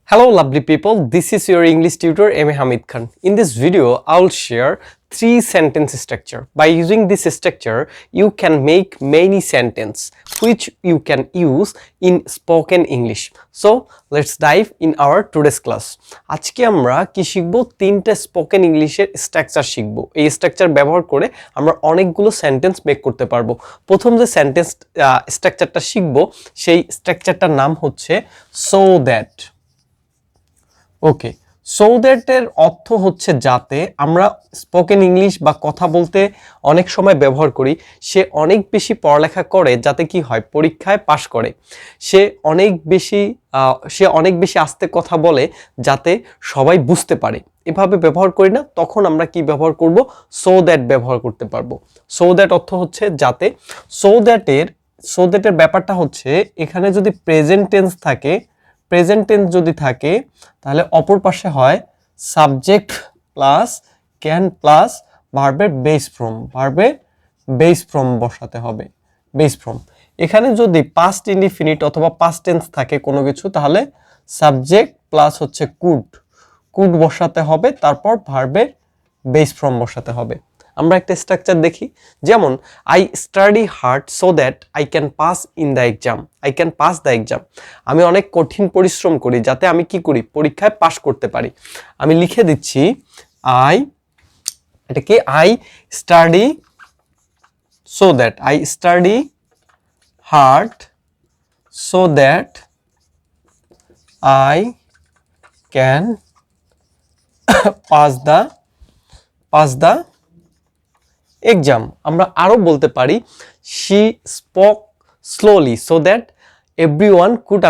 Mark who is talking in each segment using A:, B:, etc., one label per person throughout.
A: Hello lovely people, this is your English tutor M. A. Hamid Khan. In this video, I will share 3 sentence structure. By using this structure, you can make many sentences which you can use in spoken English. So, let's dive in our today's class. আজকে আমরা কি শিখব? তিনটা spoken ইংলিশের structure শিখব। এই structure ব্যবহার করে আমরা অনেকগুলো সেন্টেন্স মেক করতে পারবো। প্রথম যে সেন্টেন্স স্ট্রাকচারটা শিখব, সেই স্ট্রাকচারটার নাম হচ্ছে so that. Okay, so that এর অর্থ হচ্ছে যাতে। আমরা স্পোকেন ইংলিশ বা কথা বলতে অনেক সময় ব্যবহার করি। সে অনেক বেশি পড়ালেখা করে যাতে কি হয়, পরীক্ষায় পাশ করে। সে অনেক বেশি আস্তে কথা বলে যাতে সবাই বুঝতে পারে। এভাবে ব্যবহার করি না, তখন আমরা কি ব্যবহার করব? সো দ্যাট ব্যবহার করতে পারবো। সো দ্যাট অর্থ হচ্ছে যাতে। সো দ্যাটের ব্যাপারটা হচ্ছে, এখানে যদি প্রেজেন্ট টেন্স থাকে, যদি থাকে তাহলে অপর পাশে হয় সাবজেক্ট প্লাস ক্যান প্লাস ভার্বের বেস ফর্ম বসাতে হবে। বেস ফর্ম এখানে যদি পাস্ট ইনডিফিনিট অথবা পাস্ট টেন্স থাকে কোনো কিছু, তাহলে সাবজেক্ট প্লাস হচ্ছে কুড বসাতে হবে, তারপর ভার্বের বেস ফর্ম বসাতে হবে। আমরা একটা স্ট্রাকচার দেখি, যেমন I study hard so that I can pass the exam. আমি অনেক কঠিন পরিশ্রম করি যাতে আমি কি করি, পরীক্ষায় পাস করতে পারি। আমি লিখে দিচ্ছি I study hard so that I can pass the exam. আমরা আরো বলতে পারি she spoke slowly so that everyone could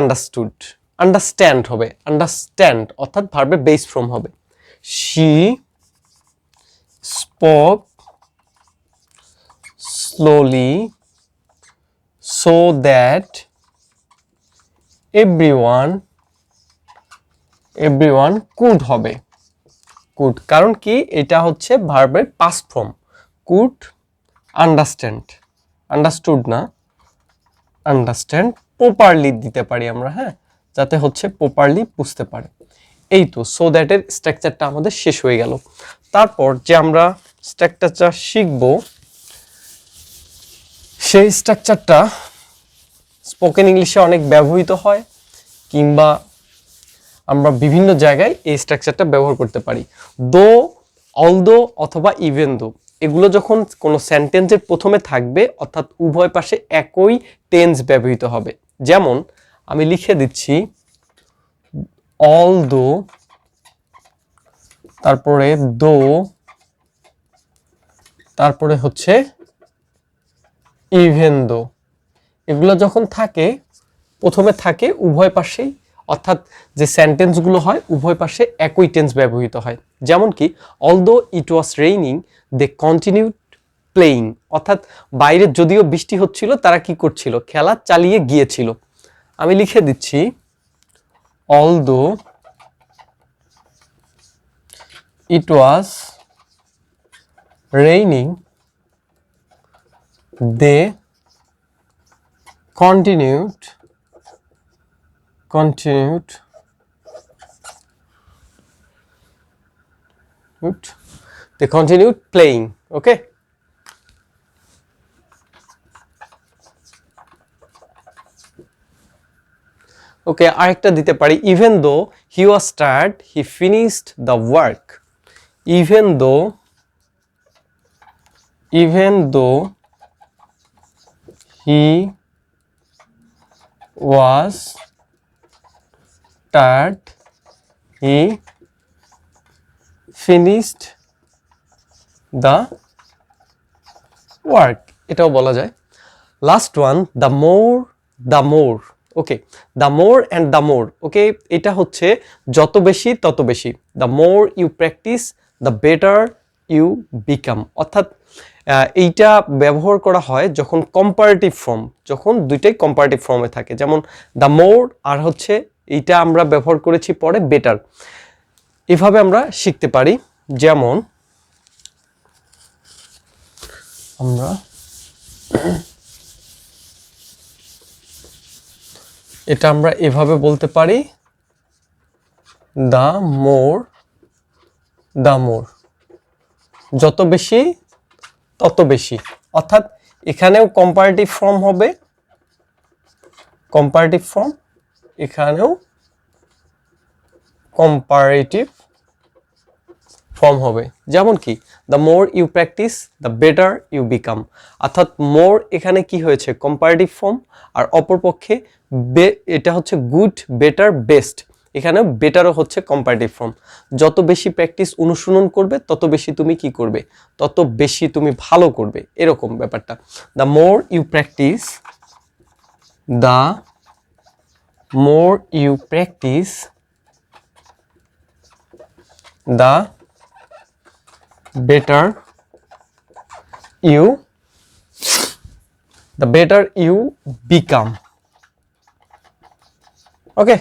A: understand হবে, understand অর্থাৎ ভার্বের বেস ফর্ম হবে। she spoke slowly so that everyone could হবে। could কারণ কি, এটা হচ্ছে ভার্বের পাস্ট ফর্ম। could understood না, understand প্রপারলি দিতে পারি আমরা, হ্যাঁ, যাতে হচ্ছে প্রপারলি বুঝতে পারে। এই তো সো দ্যাট এর স্ট্রাকচারটা আমাদের শেষ হয়ে গেল। তারপর যে আমরা স্ট্রাকচারটা শিখব, সেই স্ট্রাকচারটা স্পোকেন ইংলিশে অনেক ব্যবহৃত হয়, কিংবা আমরা বিভিন্ন জায়গায় এই স্ট্রাকচারটা ব্যবহার করতে পারি। অলদো অথবা ইভেন দো, এগুলো যখন কোনো সেন্টেন্সের প্রথমে থাকবে, অর্থাৎ উভয় পাশে একই টেন্স ব্যবহৃত হবে। যেমন আমি লিখে দিচ্ছি অলদো, তারপরে হচ্ছে ইভেন দো। এগুলো যখন থাকে, প্রথমে থাকে উভয় পাশেই, অর্থাৎ যে সেন্টেন্সগুলো হয় উভয় পাশে একই টেন্স ব্যবহৃত হয়। যেমন কি, although it was raining they continued playing, অর্থাৎ বাইরে যদিও বৃষ্টি হচ্ছিল, তারা কি করছিল, খেলা চালিয়ে গিয়েছিল। আমি লিখে দিচ্ছি although it was raining they continued playing. Okay, আরেকটা দিতে পারি, even though he was tired he finished the work. even though he was tired he finished the work, এটাও বলা যায়। Last one, the more okay, the more and the more, ওকে, এটা হচ্ছে যত বেশি তত বেশি। the more you practice the better you become, অর্থাৎ এইটা ব্যবহার করা হয় যখন কম্পারেটিভ ফর্ম, যখন দুইটাই কম্পারেটিভ ফর্মে থাকে। যেমন দ্য মোর, আর হচ্ছে এইটা আমরা ব্যবহার করেছি পরে বেটার। এভাবে আমরা শিখতে পারি। যেমন আমরা এটা আমরা এভাবে বলতে পারি, দ্য মোর যত বেশি তত বেশি, অর্থাৎ এখানেও কম্পারেটিভ ফর্ম হবে, কম্পারেটিভ ফর্ম, এখানেও কম্পারেটিভ ফর্ম হবে। যেমন কি the more you practise the better you become, অর্থাৎ মোর এখানে কি হয়েছে কম্পারেটিভ ফর্ম, আর অপরপক্ষে এটা হচ্ছে গুড, বেটার, বেস্ট, এখানে বেটারও হচ্ছে কম্পারেটিভ ফর্ম। যত বেশি প্র্যাকটিস অনুশীলন করবে তত বেশি তুমি কি করবে, তত বেশি তুমি ভালো করবে, এরকম ব্যাপারটা। The more you practise, the more you practise the better you become, okay.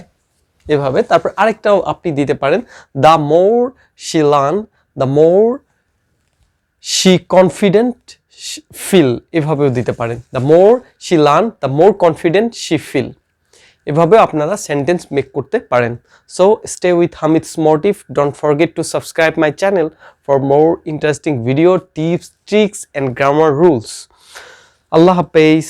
A: এভাবে তারপর আরেকটাও আপনি দিতে পারেন, the more she learn the more she confident feel, এভাবেও দিতে পারেন, the more she learn the more confident she feel, এভাবেও আপনারা সেন্টেন্স মেক করতে পারেন। So stay with Hamid's motive, don't forget to subscribe my channel for more interesting video tips, tricks and grammar rules. আল্লাহ হাফেজ।